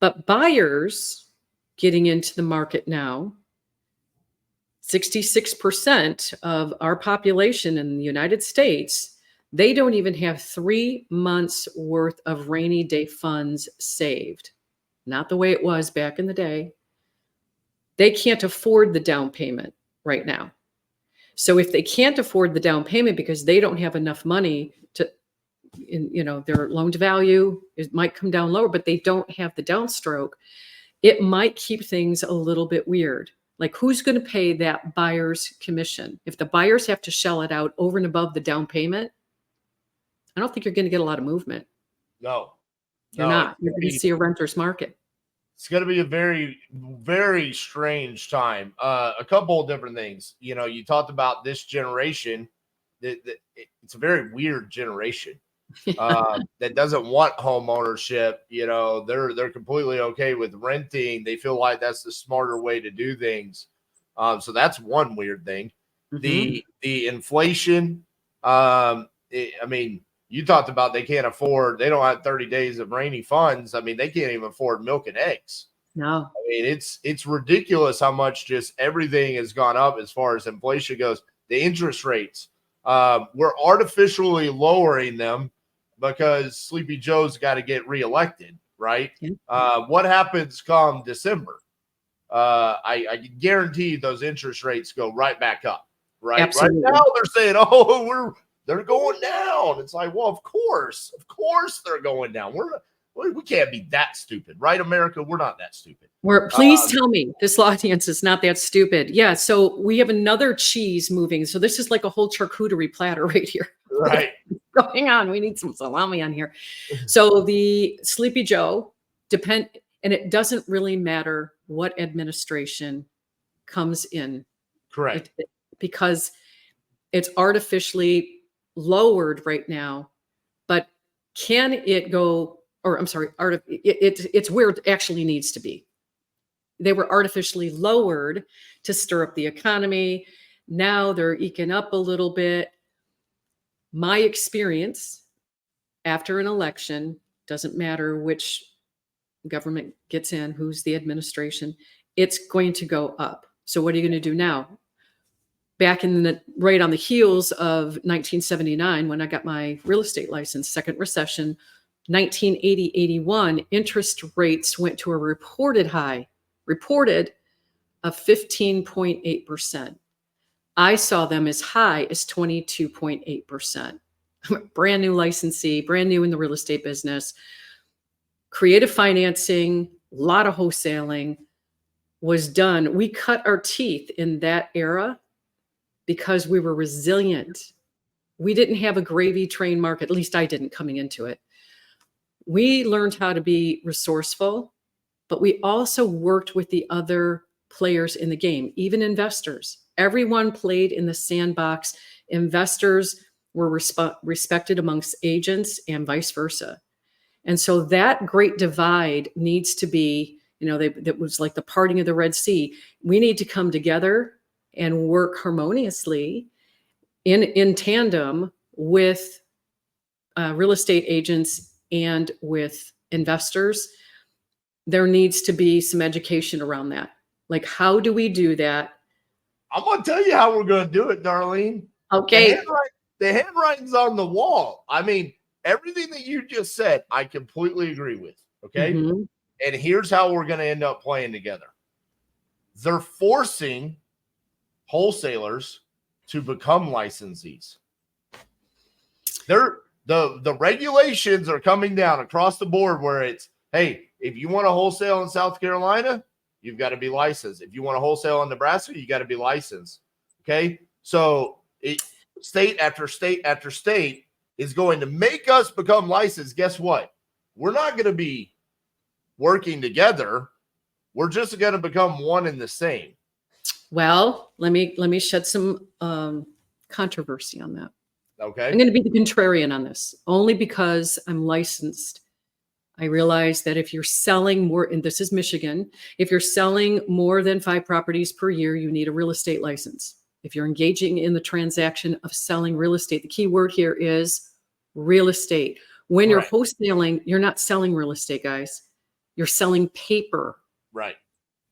but buyers getting into the market now, 66% of our population in the United States, they don't even have 3 months worth of rainy day funds saved. Not the way it was back in the day. They can't afford the down payment right now. So if they can't afford the down payment because they don't have enough money to, their loan to value, it might come down lower, but they don't have the downstroke, it might keep things a little bit weird. Like, who's going to pay that buyer's commission? If the buyers have to shell it out over and above the down payment, I don't think you're going to get a lot of movement. No. You're not. You're going to see a renter's market. It's going to be a very, very strange time. A couple of different things. You talked about this generation. It's a very weird generation that doesn't want home ownership. They're completely okay with renting. They feel like that's the smarter way to do things. So that's one weird thing. Mm-hmm. The inflation. You talked about they don't have 30 days of rainy funds. They can't even afford milk and eggs. No. It's ridiculous how much just everything has gone up as far as inflation goes. The interest rates, we're artificially lowering them because Sleepy Joe's got to get reelected, right? Mm-hmm. What happens come December? I guarantee those interest rates go right back up, right? Absolutely. Right now they're saying, they're going down. It's like, well, of course they're going down. We can't be that stupid, right, America? We're not that stupid. Please tell me this audience is not that stupid. Yeah, so we have another cheese moving. So this is like a whole charcuterie platter right here. Right. Going on. We need some salami on here. So the Sleepy Joe and it doesn't really matter what administration comes in. Correct. Because it's artificially lowered right now, but can it go, or I'm sorry, it's where it actually needs to be. They were artificially lowered to stir up the economy. Now they're eking up a little bit. My experience after an election, doesn't matter which government gets in, who's the administration, it's going to go up. So what are you going to do now? Back right on the heels of 1979, when I got my real estate license, second recession, 1980-81, interest rates went to a reported of 15.8%. I saw them as high as 22.8%. I'm a brand new licensee, brand new in the real estate business. Creative financing, a lot of wholesaling was done. We cut our teeth in that era because we were resilient. We didn't have a gravy train market. At least I didn't coming into it. We learned how to be resourceful, but we also worked with the other players in the game, even investors. Everyone played in the sandbox. Investors were respected amongst agents and vice versa. And so that great divide needs to be, that was like the parting of the Red Sea. We need to come together and work harmoniously in tandem with real estate agents and with investors. There needs to be some education around that. Like, how do we do that? I'm going to tell you how we're going to do it, Darlene. Okay. The handwriting's on the wall. I mean, everything that you just said, I completely agree with. Okay. Mm-hmm. And here's how we're going to end up playing together. They're forcing wholesalers to become licensees. The regulations are coming down across the board where it's, hey, if you want to wholesale in South Carolina, you've got to be licensed. If you want to wholesale in Nebraska, you got to be licensed. Okay. So state after state after state is going to make us become licensed. Guess what? We're not going to be working together. We're just going to become one and the same. Well, let me shed some controversy on that. Okay. I'm going to be the contrarian on this, only because I'm licensed. I realize that if you're selling more, and this is Michigan, if you're selling more than 5 properties per year, you need a real estate license. If you're engaging in the transaction of selling real estate, the key word here is real estate. When you're wholesaling, you're not selling real estate, guys. You're selling paper. Right.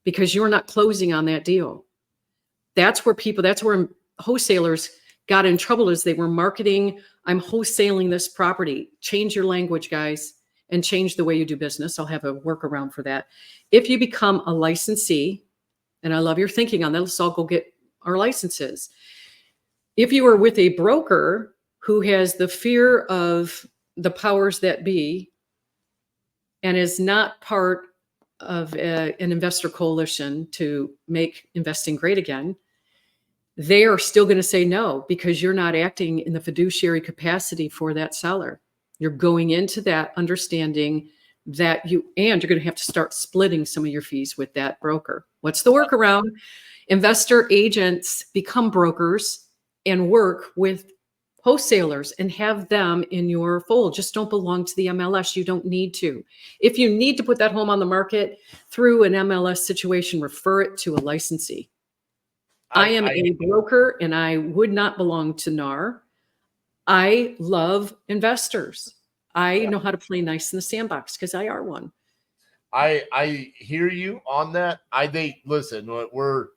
Because you're not closing on that deal. That's where wholesalers got in trouble, is they were marketing, I'm wholesaling this property. Change your language, guys, and change the way you do business. I'll have a workaround for that. If you become a licensee, and I love your thinking on that, let's all go get our licenses. If you are with a broker who has the fear of the powers that be and is not part of an investor coalition to make investing great again, they are still going to say no, because you're not acting in the fiduciary capacity for that seller. You're going into that understanding that you're going to have to start splitting some of your fees with that broker. What's the workaround? Investor agents become brokers and work with wholesalers and have them in your fold. Just don't belong to the MLS. You don't need to. If you need to put that home on the market through an MLS situation, refer it to a licensee. I am a broker and I would not belong to NAR. I love investors. I know how to play nice in the sandbox because I are one. I hear you on that. I think, listen, we're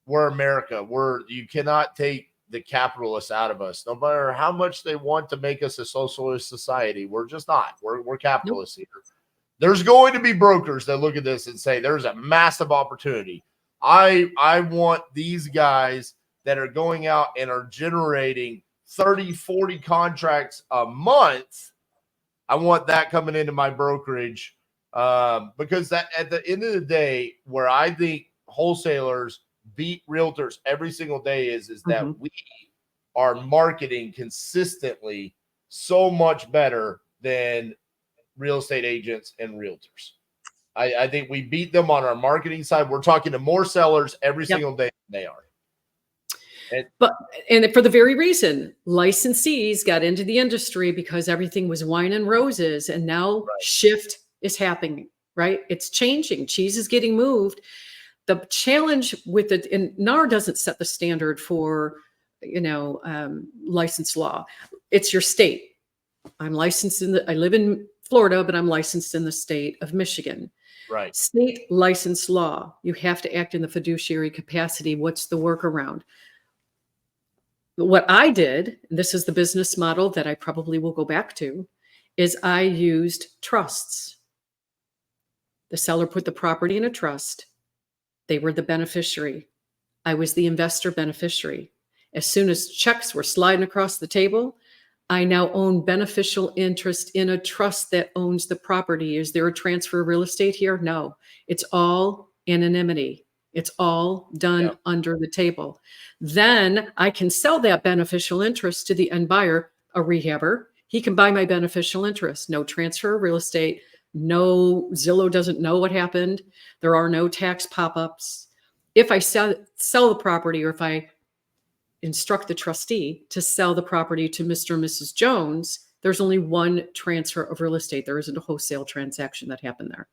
America. You cannot take the capitalists out of us, no matter how much they want to make us a socialist society. We're just not. We're capitalists here. There's going to be brokers that look at this and say there's a massive opportunity. I want these guys that are going out and are generating 30, 40 contracts a month. I want that coming into my brokerage because that at the end of the day, where I think wholesalers beat realtors every single day is that we are marketing consistently so much better than real estate agents and realtors. I think we beat them on our marketing side. We're talking to more sellers every single day than they are. And for the very reason, licensees got into the industry because everything was wine and roses, and now shift is happening, right? It's changing. Cheese is getting moved. The challenge with it, and NAR doesn't set the standard for, license law. It's your state. I'm licensed I live in Florida, but I'm licensed in the state of Michigan. Right. State license law. You have to act in the fiduciary capacity. What's the workaround? What I did, and this is the business model that I probably will go back to, is I used trusts. The seller put the property in a trust. They were the beneficiary. I was the investor beneficiary. As soon as checks were sliding across the table, I now own beneficial interest in a trust that owns the property. Is there a transfer of real estate here? No. It's all anonymity. It's all done under the table. Then I can sell that beneficial interest to the end buyer, a rehabber. He can buy my beneficial interest. No transfer of real estate, No, Zillow doesn't know what happened. There are no tax pop-ups. If I sell the property, or if I instruct the trustee to sell the property to Mr. and Mrs. Jones, there's only one transfer of real estate. There isn't a wholesale transaction that happened there.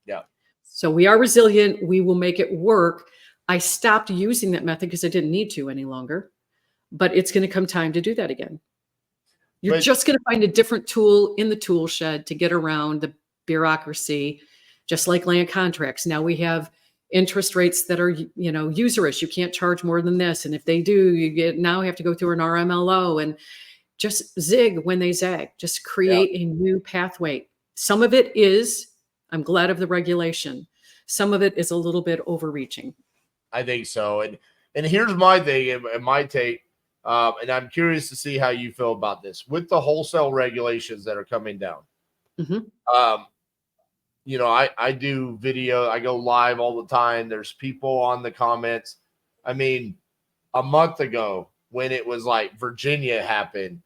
Yeah. So we are resilient. We will make it work. I stopped using that method because I didn't need to any longer, but it's going to come time to do that again. You're just going to find a different tool in the tool shed to get around the bureaucracy, just like land contracts. Now we have interest rates that are, usurious. You can't charge more than this. And if they do, now have to go through an RMLO, and just zig when they zag. Just create a new pathway. Some of it is, I'm glad of the regulation. Some of it is a little bit overreaching. I think so. And here's my thing and my take. And I'm curious to see how you feel about this with the wholesale regulations that are coming down. Mm-hmm. I do video, I go live all the time. There's people on the comments. I mean, a month ago when it was like Virginia happened,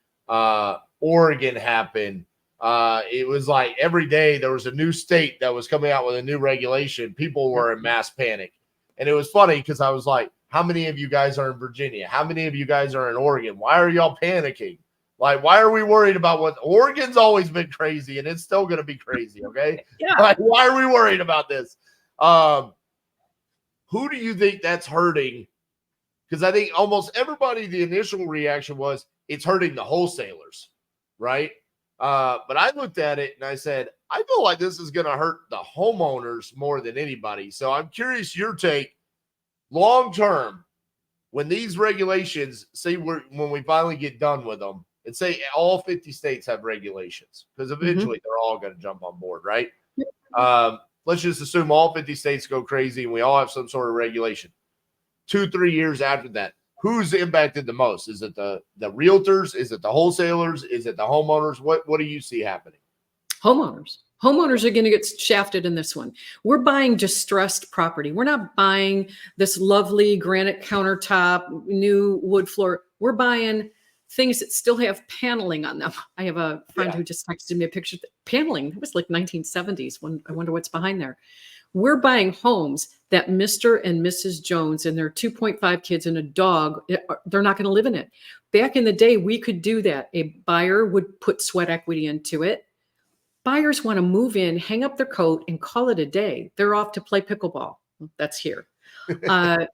Oregon happened. It was like every day there was a new state that was coming out with a new regulation. People were in mass panic. And it was funny because I was like, how many of you guys are in Virginia? How many of you guys are in Oregon? Why are y'all panicking? Like, why are we worried about what Oregon's always been crazy and it's still going to be crazy? Okay. Yeah. Like, why are we worried about this? Who do you think that's hurting? Because I think almost everybody, the initial reaction was it's hurting the wholesalers, right? But I looked at it and I said, I feel like this is going to hurt the homeowners more than anybody. So I'm curious your take long term when these regulations, when we finally get done with them, and say all 50 states have regulations, because eventually they're all going to jump on board, right? Let's just assume all 50 states go crazy and we all have some sort of regulation. 2-3 years after that, who's impacted the most? Is it the realtors? Is it the wholesalers? Is it the homeowners? What do you see happening? Homeowners are going to get shafted in this one. We're buying distressed property. We're not buying this lovely granite countertop, new wood floor. We're buying things that still have paneling on them. I have a friend who just texted me a picture. Paneling, it was like 1970s. I wonder what's behind there. We're buying homes that Mr. and Mrs. Jones and their 2.5 kids and a dog, they're not going to live in it. Back in the day, we could do that. A buyer would put sweat equity into it. Buyers want to move in, hang up their coat, and call it a day. They're off to play pickleball. That's here. They're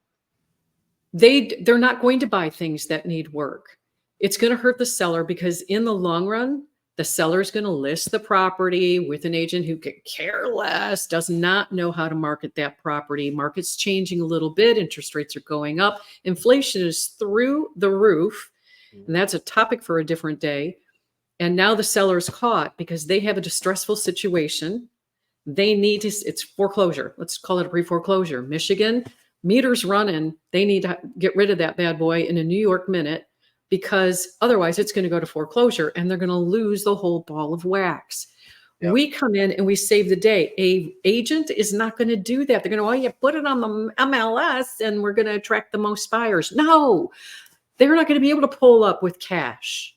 not going to buy things that need work. It's going to hurt the seller because in the long run, the seller is going to list the property with an agent who could care less, does not know how to market that property. Market's changing a little bit. Interest rates are going up. Inflation is through the roof. And that's a topic for a different day. And now the seller is caught because they have a distressful situation. They need to, it's foreclosure. Let's call it a pre-foreclosure. Michigan, meters running. They need to get rid of that bad boy in a New York minute, because otherwise it's going to go to foreclosure and they're going to lose the whole ball of wax. Yep. We come in and we save the day. A agent is not going to do that. They're going to, put it on the MLS and we're going to attract the most buyers. No, they're not going to be able to pull up with cash.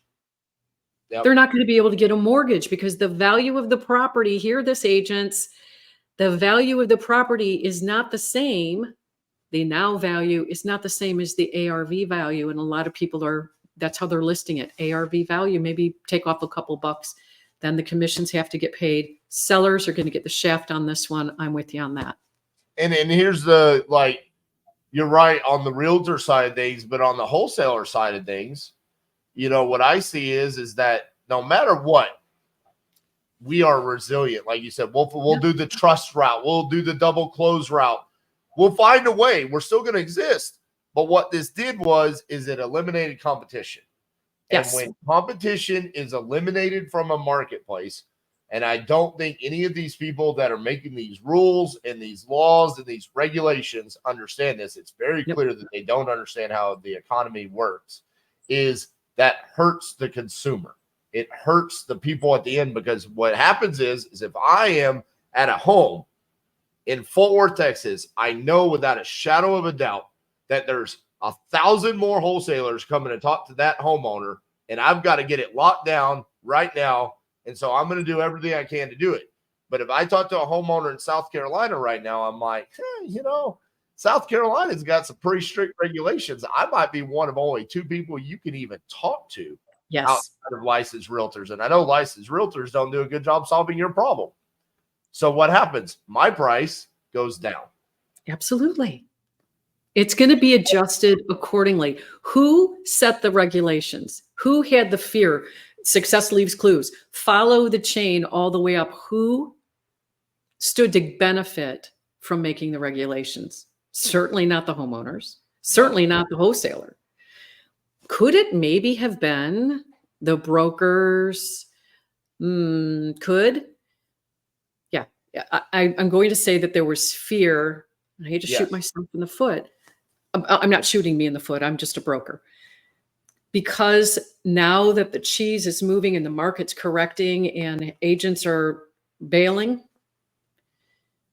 Yep. They're not going to be able to get a mortgage because the value of the property, hear this agents, the value of the property is not the same. The now value is not the same as the ARV value. And a lot of people that's how they're listing it. ARV value, maybe take off a couple bucks. Then the commissions have to get paid. Sellers are going to get the shaft on this one. I'm with you on that. And here's you're right on the realtor side of things, but on the wholesaler side of things, what I see is that no matter what, we are resilient. Like you said, we'll do the trust route. We'll do the double close route. We'll find a way. We're still going to exist. But what this did is it eliminated competition. Yes. And when competition is eliminated from a marketplace, and I don't think any of these people that are making these rules and these laws and these regulations understand this. It's very clear that they don't understand how the economy works. Is that hurts the consumer. It hurts the people at the end, because what happens is if I am at a home in Fort Worth, Texas, I know without a shadow of a doubt that there's 1,000 more wholesalers coming to talk to that homeowner, and I've got to get it locked down right now. And so I'm going to do everything I can to do it. But if I talk to a homeowner in South Carolina right now, I'm like, South Carolina's got some pretty strict regulations. I might be one of only 2 people you can even talk to outside of licensed realtors. And I know licensed realtors don't do a good job solving your problem. So what happens? My price goes down. Absolutely. It's going to be adjusted accordingly. Who set the regulations? Who had the fear? Success leaves clues. Follow the chain all the way up. Who stood to benefit from making the regulations? Certainly not the homeowners. Certainly not the wholesaler. Could it maybe have been the brokers? Could. Yeah. I'm going to say that there was fear. I hate to shoot myself in the foot. I'm not shooting me in the foot. I'm just a broker. Because now that the cheese is moving and the market's correcting and agents are bailing,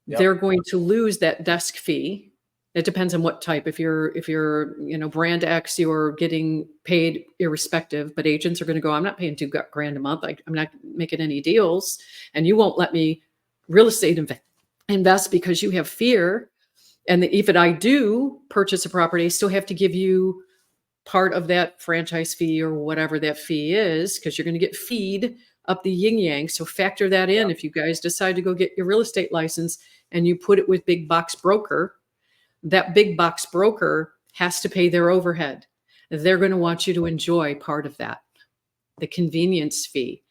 they're going to lose that desk fee. It depends on what type. If you're brand X, you're getting paid irrespective, but agents are going to go, I'm not paying $2,000 a month. I'm not making any deals. And you won't let me real estate invest because you have fear. And if I do purchase a property, I still have to give you part of that franchise fee or whatever that fee is, because you're going to get feed up the yin yang. So factor that in. If you guys decide to go get your real estate license and you put it with big box broker, that big box broker has to pay their overhead. They're going to want you to enjoy part of that, the convenience fee.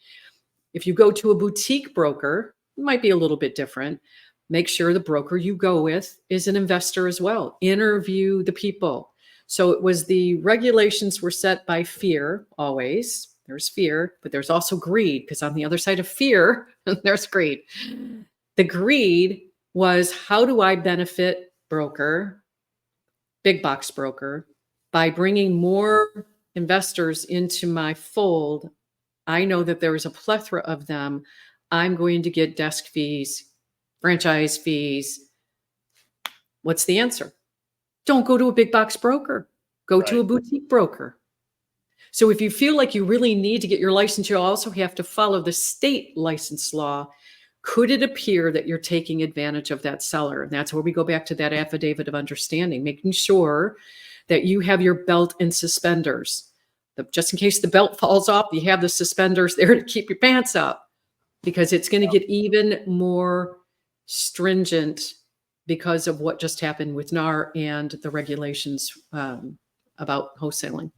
If you go to a boutique broker, it might be a little bit different. Make sure the broker you go with is an investor as well. Interview the people. So it was the regulations were set by fear always. There's fear, but there's also greed, because on the other side of fear, there's greed. The greed was, how do I benefit broker, big box broker, by bringing more investors into my fold? I know that there is a plethora of them. I'm going to get desk fees, franchise fees. What's the answer? Don't go to a big box broker. Go to a boutique broker. So if you feel like you really need to get your license, you also have to follow the state license law. Could it appear that you're taking advantage of that seller? And that's where we go back to that affidavit of understanding, making sure that you have your belt and suspenders. Just in case the belt falls off, you have the suspenders there to keep your pants up, because it's going to get even more stringent because of what just happened with NAR and the regulations about wholesaling.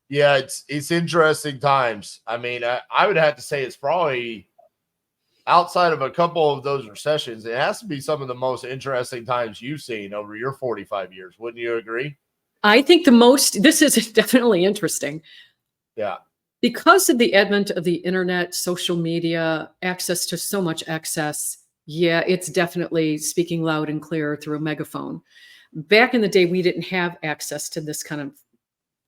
Yeah, it's interesting times. I mean, I would have to say it's probably, outside of a couple of those recessions, it has to be some of the most interesting times you've seen over your 45 years. Wouldn't you agree? I think this is definitely interesting. Yeah. Because of the advent of the internet, social media, access to so much access, it's definitely speaking loud and clear through a megaphone. Back in the day, we didn't have access to this kind of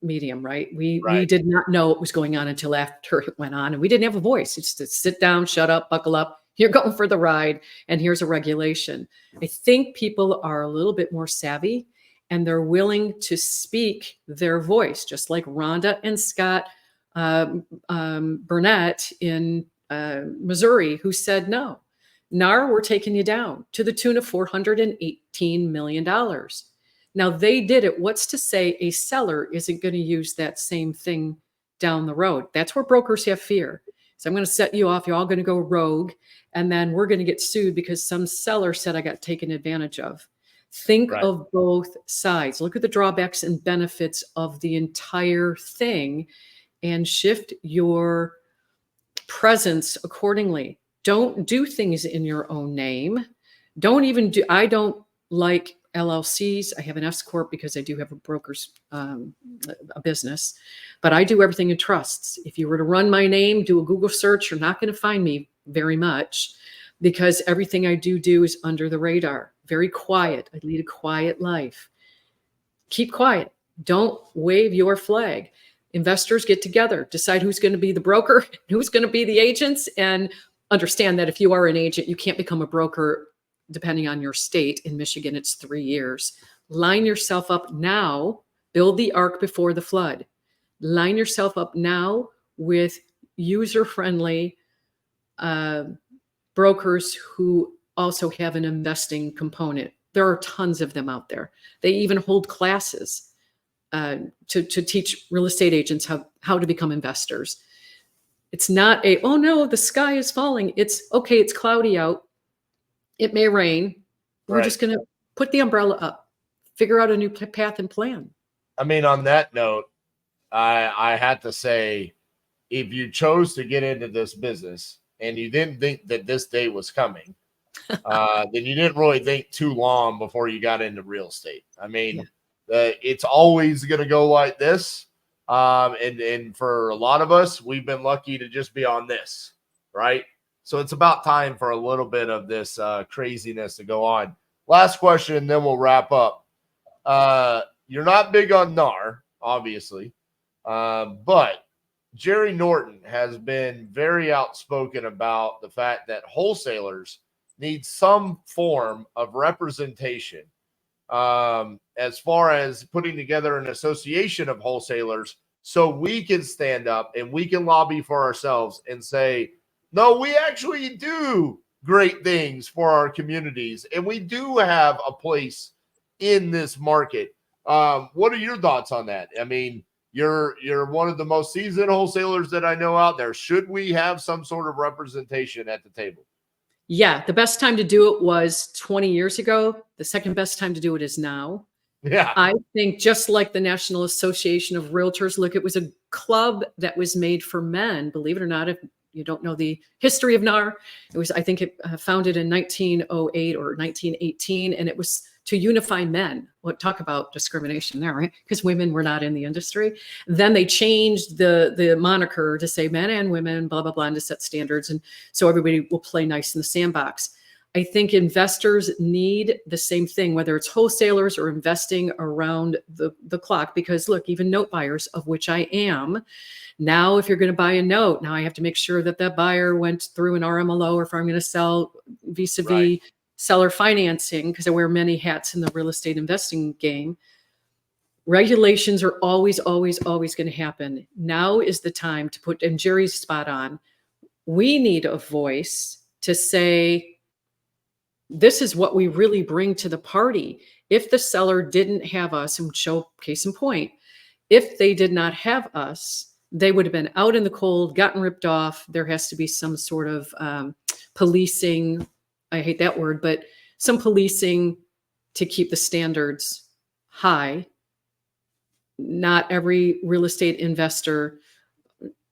medium, right? We did not know what was going on until after it went on, and we didn't have a voice. It's just sit down, shut up, buckle up. You're going for the ride, and here's a regulation. I think people are a little bit more savvy, and they're willing to speak their voice, just like Rhonda and Scott Burnett in Missouri, who said no. NAR, we're taking you down to the tune of $418 million. Now, they did it. What's to say a seller isn't going to use that same thing down the road? That's where brokers have fear. So I'm going to set you off. You're all going to go rogue, and then we're going to get sued because some seller said I got taken advantage of. Think of both sides. Look at the drawbacks and benefits of the entire thing and shift your presence accordingly. Don't do things in your own name. I don't like LLCs. I have an S corp because I do have a broker's a business, but I do everything in trusts. If you were to run my name, do a Google search, you're not going to find me very much, because everything I do is under the radar. Very quiet. I lead a quiet life. Keep quiet. Don't wave your flag. Investors get together, decide who's going to be the broker, who's going to be the agents, and understand that if you are an agent, you can't become a broker depending on your state. In Michigan, it's 3 years. Line yourself up now. Build the ark before the flood. Line yourself up now with user-friendly brokers who also have an investing component. There are tons of them out there. They even hold classes to teach real estate agents how to become investors. It's not oh no, the sky is falling. It's okay, it's cloudy out. It may rain. We're just going to put the umbrella up, figure out a new path and plan. I mean, on that note, I had to say, if you chose to get into this business and you didn't think that this day was coming, then you didn't really think too long before you got into real estate. I mean, it's always going to go like this. And for a lot of us, we've been lucky to just be on this, right? So it's about time for a little bit of this craziness to go on. Last question, and then we'll wrap up. You're not big on NAR, obviously, but Jerry Norton has been very outspoken about the fact that wholesalers need some form of representation as far as putting together an association of wholesalers so we can stand up and we can lobby for ourselves and say, no, we actually do great things for our communities and we do have a place in this market. What are your thoughts on that? I mean, you're one of the most seasoned wholesalers that I know out there. Should we have some sort of representation at the table? Yeah, the best time to do it was 20 years ago. The second best time to do it is now. Yeah. I think just like the National Association of Realtors, look, it was a club that was made for men, believe it or not. If you don't know the history of NAR, it was, I think it founded in 1908 or 1918, and it was to unify men. Well, talk about discrimination there, right? Because women were not in the industry. Then they changed the moniker to say men and women, blah, blah, blah, and to set standards. And so everybody will play nice in the sandbox. I think investors need the same thing, whether it's wholesalers or investing around the clock, because look, even note buyers, of which I am, now if you're going to buy a note, now I have to make sure that that buyer went through an RMLO, or if I'm going to sell vis-a-vis seller financing, because I wear many hats in the real estate investing game. Regulations are always, always, always going to happen. Now is the time to put, and Jerry's spot on, we need a voice to say, this is what we really bring to the party. If the seller didn't have us, and show case in point, if they did not have us, they would have been out in the cold, gotten ripped off. There has to be some sort of policing. I hate that word, but some policing to keep the standards high. Not every real estate investor,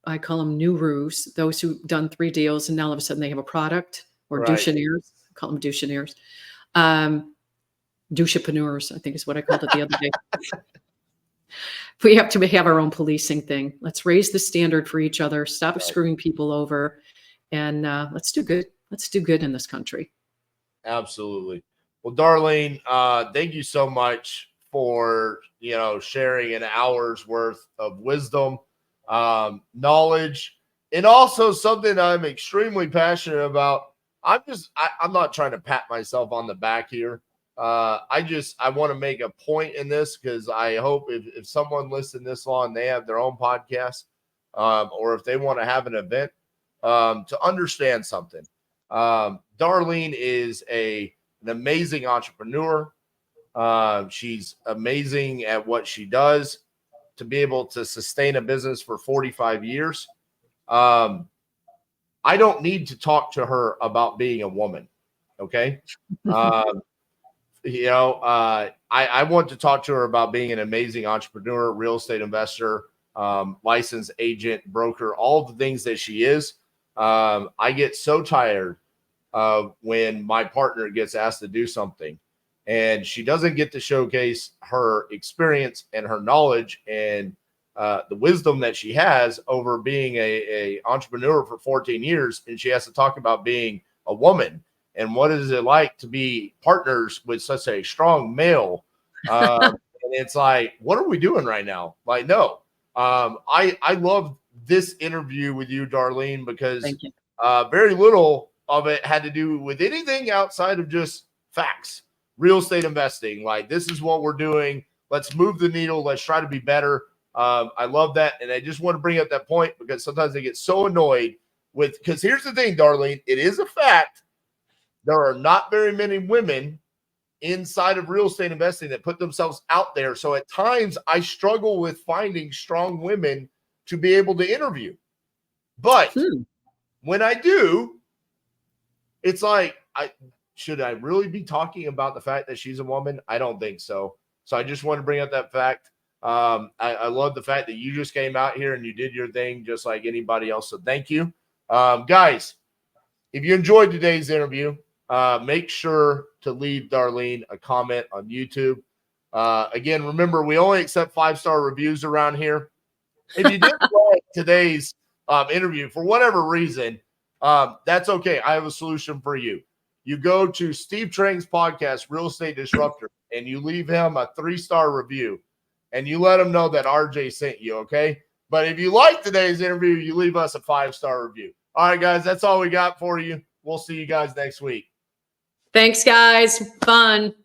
I call them new ruse, those who've done 3 deals and now all of a sudden they have a product, or douchenaires. Call them douchenaires. Douchepreneurs, I think is what I called it the other day. We have to have our own policing thing. Let's raise the standard for each other, stop screwing people over, and let's do good. Let's do good in this country. Absolutely. Well, Darlene, thank you so much for, sharing an hour's worth of wisdom, knowledge, and also something I'm extremely passionate about. I'm not trying to pat myself on the back here. I want to make a point in this, because I hope if someone listened this long, they have their own podcast, or if they want to have an event, to understand something. Darlene is an amazing entrepreneur. She's amazing at what she does. To be able to sustain a business for 45 years. I don't need to talk to her about being a woman. Okay. I want to talk to her about being an amazing entrepreneur, real estate investor, licensed agent, broker, all the things that she is. I get so tired of when my partner gets asked to do something and she doesn't get to showcase her experience and her knowledge and the wisdom that she has over being a entrepreneur for 14 years. And she has to talk about being a woman and what is it like to be partners with such a strong male. And it's like, what are we doing right now? Like, no, I love this interview with you, Darlene, because very little of it had to do with anything outside of just facts, real estate investing. Like, this is what we're doing. Let's move the needle. Let's try to be better. I love that. And I just want to bring up that point because sometimes I get so annoyed because here's the thing, Darlene, it is a fact. There are not very many women inside of real estate investing that put themselves out there. So at times I struggle with finding strong women to be able to interview. But when I do, it's like, should I really be talking about the fact that she's a woman? I don't think so. So I just want to bring up that fact. I love the fact that you just came out here and you did your thing just like anybody else. So thank you. Guys, if you enjoyed today's interview, make sure to leave Darlene a comment on YouTube. Again, remember, we only accept 5-star reviews around here. If you didn't like today's interview for whatever reason, that's okay. I have a solution for you. You go to Steve Trang's podcast, Real Estate Disruptor, and you leave him a 3-star review, and you let him know that RJ sent you, okay? But if you like today's interview, you leave us a 5-star review. All right, guys, that's all we got for you. We'll see you guys next week. Thanks, guys. Fun.